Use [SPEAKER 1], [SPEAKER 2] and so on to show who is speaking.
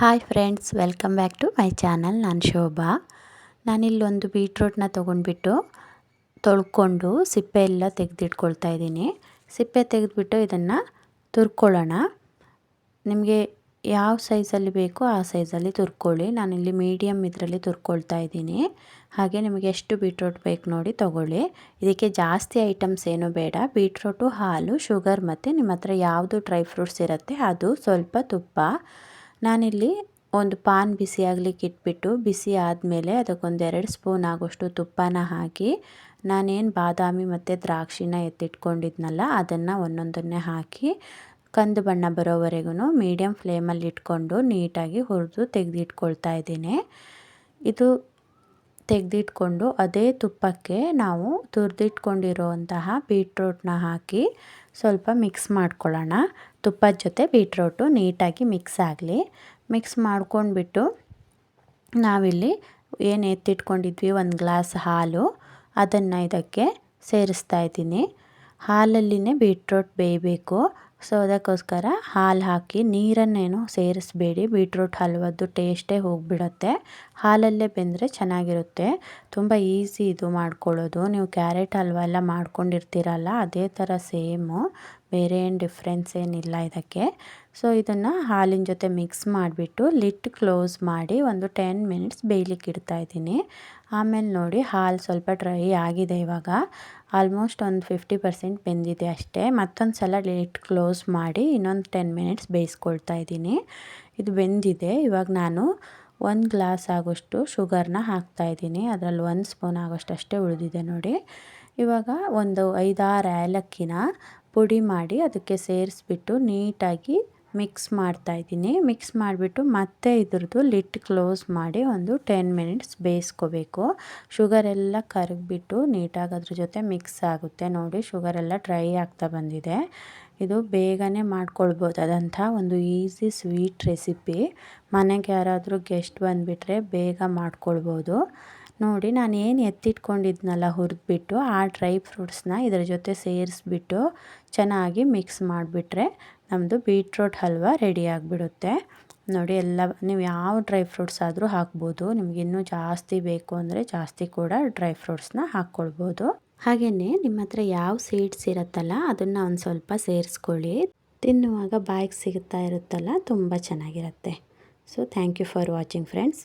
[SPEAKER 1] Hi friends, welcome back to my channel. ನಾನು ಶೋಭಾ. ನಾನಿಲ್ಲೊಂದು ಬೀಟ್ರೂಟ್ನ ತೊಗೊಂಡ್ಬಿಟ್ಟು ತೊಳ್ಕೊಂಡು ಸಿಪ್ಪೆ ಎಲ್ಲ ತೆಗೆದಿಟ್ಕೊಳ್ತಾ ಇದ್ದೀನಿ. ಸಿಪ್ಪೆ ತೆಗೆದುಬಿಟ್ಟು ಇದನ್ನು ತುರ್ಕೊಳ್ಳೋಣ. ನಿಮಗೆ ಯಾವ ಸೈಜಲ್ಲಿ ಬೇಕೋ ಆ ಸೈಜಲ್ಲಿ ತುರ್ಕೊಳ್ಳಿ. ನಾನಿಲ್ಲಿ ಮೀಡಿಯಮ್ ಇದರಲ್ಲಿ ತುರ್ಕೊಳ್ತಾ ಇದ್ದೀನಿ. ಹಾಗೆ ನಿಮಗೆ ಎಷ್ಟು ಬೀಟ್ರೂಟ್ ಬೇಕು ನೋಡಿ ತೊಗೊಳ್ಳಿ. ಇದಕ್ಕೆ ಜಾಸ್ತಿ ಐಟಮ್ಸ್ ಏನೂ ಬೇಡ. ಬೀಟ್ರೂಟು, ಹಾಲು, ಶುಗರ್ ಮತ್ತು ನಿಮ್ಮ ಹತ್ರ ಯಾವುದು ಡ್ರೈ ಫ್ರೂಟ್ಸ್ ಇರುತ್ತೆ ಅದು, ಸ್ವಲ್ಪ ತುಪ್ಪ. ನಾನಿಲ್ಲಿ ಒಂದು ಪಾನ್ ಬಿಸಿ ಆಗಲಿಕ್ಕೆ ಇಟ್ಬಿಟ್ಟು ಬಿಸಿ ಆದಮೇಲೆ ಅದಕ್ಕೊಂದು 2 ಸ್ಪೂನ್ ಆಗೋಷ್ಟು ತುಪ್ಪನ ಹಾಕಿ ನಾನೇನು ಬಾದಾಮಿ ಮತ್ತು ದ್ರಾಕ್ಷಿನ ಎತ್ತಿಟ್ಕೊಂಡಿದ್ನಲ್ಲ ಅದನ್ನು ಒಂದೊಂದನ್ನೇ ಹಾಕಿ ಕಂದು ಬಣ್ಣ ಬರೋವರೆಗೂ ಮೀಡಿಯಮ್ ಫ್ಲೇಮಲ್ಲಿ ಇಟ್ಕೊಂಡು ನೀಟಾಗಿ ಹುರಿದು ತೆಗೆದಿಟ್ಕೊಳ್ತಾ ಇದ್ದೀನಿ. ಇದು ತೆಗೆದಿಟ್ಕೊಂಡು ಅದೇ ತುಪ್ಪಕ್ಕೆ ನಾವು ತುರಿದಿಟ್ಕೊಂಡಿರುವಂತಹ ಬೀಟ್ರೂಟ್ನ ಹಾಕಿ ಸ್ವಲ್ಪ ಮಿಕ್ಸ್ ಮಾಡ್ಕೊಳ್ಳೋಣ. ತುಪ್ಪದ ಜೊತೆ ಬೀಟ್ರೂಟು ನೀಟಾಗಿ ಮಿಕ್ಸ್ ಆಗಲಿ. ಮಿಕ್ಸ್ ಮಾಡ್ಕೊಂಡ್ಬಿಟ್ಟು ನಾವಿಲ್ಲಿ ಏನು ಎತ್ತಿಟ್ಕೊಂಡಿದ್ವಿ 1 ಗ್ಲಾಸ್ ಹಾಲು, ಅದನ್ನು ಇದಕ್ಕೆ ಸೇರಿಸ್ತಾ ಇದ್ದೀನಿ. ಹಾಲಲ್ಲಿನೇ ಬೀಟ್ರೂಟ್ ಬೇಯಬೇಕು. ಸೊ ಅದಕ್ಕೋಸ್ಕರ ಹಾಲು ಹಾಕಿ ನೀರನ್ನೇನು ಸೇರಿಸಬೇಡಿ. ಬೀಟ್ರೂಟ್ ಹಲ್ವದ್ದು ಟೇಸ್ಟೇ ಹೋಗಿಬಿಡುತ್ತೆ. ಹಾಲಲ್ಲೇ ಬೆಂದರೆ ಚೆನ್ನಾಗಿರುತ್ತೆ. ತುಂಬ ಈಸಿ ಇದು ಮಾಡ್ಕೊಳ್ಳೋದು. ನೀವು ಕ್ಯಾರೆಟ್ ಹಲ್ವ ಎಲ್ಲ ಮಾಡ್ಕೊಂಡಿರ್ತೀರಲ್ಲ, ಅದೇ ಥರ ಸೇಮು, ಬೇರೆ ಏನು ಡಿಫ್ರೆನ್ಸ್ ಏನಿಲ್ಲ ಇದಕ್ಕೆ. ಸೊ ಇದನ್ನು ಹಾಲಿನ ಜೊತೆ ಮಿಕ್ಸ್ ಮಾಡಿಬಿಟ್ಟು ಲಿಡ್ ಕ್ಲೋಸ್ ಮಾಡಿ ಒಂದು 10 ಮಿನಿಟ್ಸ್ ಬೇಯಲಿಕ್ಕೆ ಇಡ್ತಾಯಿದ್ದೀನಿ. ಆಮೇಲೆ ನೋಡಿ ಹಾಲು ಸ್ವಲ್ಪ ಡ್ರೈ ಆಗಿದೆ. ಇವಾಗ ಆಲ್ಮೋಸ್ಟ್ ಒಂದು 50% ಬೆಂದಿದೆ ಅಷ್ಟೇ. ಮತ್ತೊಂದು ಸಲ ಲಿಡ್ ಕ್ಲೋಸ್ ಮಾಡಿ ಇನ್ನೊಂದು 10 ಮಿನಿಟ್ಸ್ ಬೇಯಿಸ್ಕೊಳ್ತಾ ಇದ್ದೀನಿ. ಇದು ಬೆಂದಿದೆ. ಇವಾಗ ನಾನು 1 ಗ್ಲಾಸ್ ಆಗೋಷ್ಟು ಶುಗರ್ನ ಹಾಕ್ತಾಯಿದ್ದೀನಿ. ಅದರಲ್ಲಿ 1 ಸ್ಪೂನ್ ಆಗೋಷ್ಟು ಅಷ್ಟೇ ಉಳಿದಿದೆ ನೋಡಿ. ಇವಾಗ ಒಂದು 5-6 ಏಲಕ್ಕಿನ ಪುಡಿ ಮಾಡಿ ಅದಕ್ಕೆ ಸೇರಿಸ್ಬಿಟ್ಟು ನೀಟಾಗಿ ಮಿಕ್ಸ್ ಮಾಡ್ತಾಯಿದ್ದೀನಿ. ಮಿಕ್ಸ್ ಮಾಡಿಬಿಟ್ಟು ಮತ್ತೆ ಇದ್ರದ್ದು ಲಿಡ್ ಕ್ಲೋಸ್ ಮಾಡಿ ಒಂದು 10 ಮಿನಿಟ್ಸ್ ಬೇಯಿಸ್ಕೋಬೇಕು. ಶುಗರೆಲ್ಲ ಕರಗಿಬಿಟ್ಟು ನೀಟಾಗಿ ಅದ್ರ ಜೊತೆ ಮಿಕ್ಸ್ ಆಗುತ್ತೆ. ನೋಡಿ ಶುಗರೆಲ್ಲ ಡ್ರೈ ಆಗ್ತಾ ಬಂದಿದೆ. ಇದು ಬೇಗನೆ ಮಾಡ್ಕೊಳ್ಬೋದಾದಂಥ ಒಂದು ಈಸಿ ಸ್ವೀಟ್ ರೆಸಿಪಿ. ಮನೆಗೆ ಯಾರಾದರೂ ಗೆಸ್ಟ್ ಬಂದುಬಿಟ್ರೆ ಬೇಗ ಮಾಡ್ಕೊಳ್ಬೋದು. ನೋಡಿ ನಾನು ಏನು ಎತ್ತಿಟ್ಕೊಂಡಿದ್ನಲ್ಲ ಹುರಿದ್ಬಿಟ್ಟು ಆ ಡ್ರೈ ಫ್ರೂಟ್ಸ್ನ ಇದ್ರ ಜೊತೆ ಸೇರಿಸ್ಬಿಟ್ಟು ಚೆನ್ನಾಗಿ ಮಿಕ್ಸ್ ಮಾಡಿಬಿಟ್ರೆ ನಮ್ಮದು ಬೀಟ್ರೂಟ್ ಹಲ್ವ ರೆಡಿ ಆಗಿಬಿಡುತ್ತೆ. ನೋಡಿ ಎಲ್ಲ ನೀವು ಯಾವ ಡ್ರೈ ಫ್ರೂಟ್ಸ್ ಆದರೂ ಹಾಕ್ಬೋದು. ನಿಮ್ಗೆ ಇನ್ನೂ ಜಾಸ್ತಿ ಬೇಕು ಅಂದರೆ ಜಾಸ್ತಿ ಕೂಡ ಡ್ರೈ ಫ್ರೂಟ್ಸ್ನ ಹಾಕ್ಕೊಳ್ಬೋದು. ಹಾಗೆಯೇ ನಿಮ್ಮ ಹತ್ರ ಯಾವ ಸೀಡ್ಸ್ ಇರುತ್ತಲ್ಲ ಅದನ್ನು ಒಂದು ಸ್ವಲ್ಪ ಸೇರಿಸ್ಕೊಳ್ಳಿ. ತಿನ್ನುವಾಗ ಬಾಯಿಗೆ ಸಿಗುತ್ತಾ ಇರುತ್ತಲ್ಲ, ತುಂಬ ಚೆನ್ನಾಗಿರುತ್ತೆ. So thank you for watching friends.